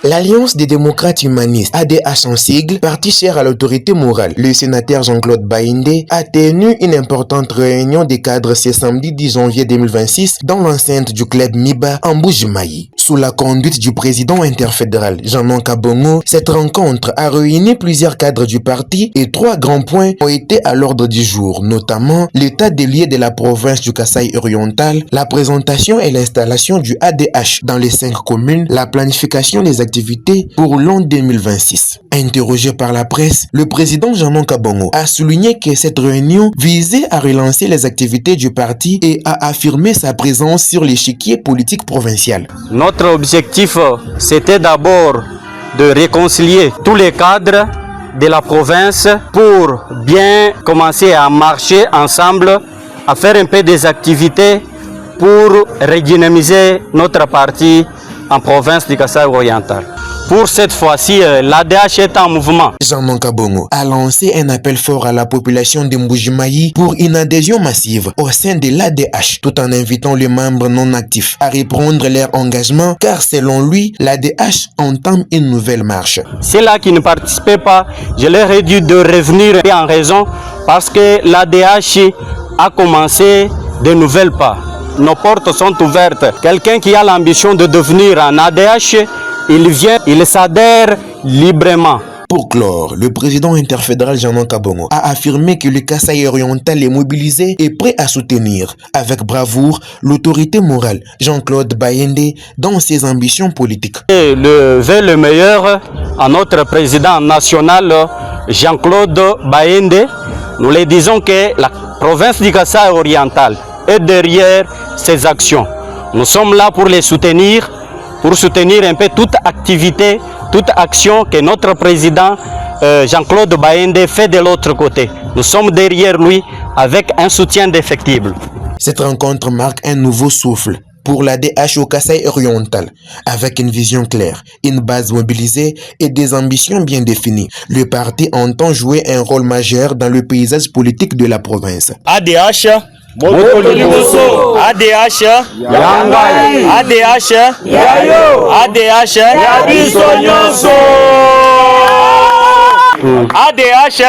L'Alliance des démocrates humanistes, ADH en sigle, parti cher à l'autorité morale, le sénateur Jean-Claude Baïndé a tenu une importante réunion des cadres ce samedi 10 janvier 2026 dans l'enceinte du club Miba en Mbuji-Mayi. Sous la conduite du président interfédéral Jean-Claude Kabongo, cette rencontre a réuni plusieurs cadres du parti et 3 grands points ont été à l'ordre du jour, notamment l'état des lieux de la province du Kasaï oriental, la présentation et l'installation du ADH dans les 5 communes, la planification des activités pour l'an 2026. Interrogé par la presse, le président Jean-Claude Kabongo a souligné que cette réunion visait à relancer les activités du parti et à affirmer sa présence sur l'échiquier politique provincial. Notre objectif, c'était d'abord de réconcilier tous les cadres de la province pour bien commencer à marcher ensemble, à faire un peu des activités pour redynamiser notre parti en province du Kasaï oriental. Pour cette fois-ci, l'ADH est en mouvement. Jean-Claude Kabongo a lancé un appel fort à la population de Mbuji-Mayi pour une adhésion massive au sein de l'ADH, tout en invitant les membres non actifs à reprendre leur engagement, car selon lui, l'ADH entame une nouvelle marche. Ceux-là qui ne participaient pas, je leur ai dit de revenir en raison parce que l'ADH a commencé de nouvelles pas. Nos portes sont ouvertes. Quelqu'un qui a l'ambition de devenir un ADH, il vient, il s'adhère librement. Pour clore, le président interfédéral Jean-Claude Kabongo a affirmé que le Kasaï oriental est mobilisé et prêt à soutenir avec bravoure l'autorité morale Jean-Claude Baïndé dans ses ambitions politiques. Et le vœu le meilleur à notre président national Jean-Claude Baïndé. Nous lui disons que la province du Kasaï oriental est derrière ses actions. Nous sommes là pour les soutenir, pour soutenir un peu toute activité, toute action que notre président Jean-Claude Baïndé fait de l'autre côté. Nous sommes derrière lui avec un soutien défectible. Cette rencontre marque un nouveau souffle pour l'ADH au Kasaï oriental, avec une vision claire, une base mobilisée et des ambitions bien définies. Le parti entend jouer un rôle majeur dans le paysage politique de la province. ADH ADH ADH ADH ADH ADH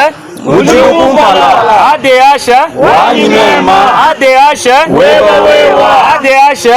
ADH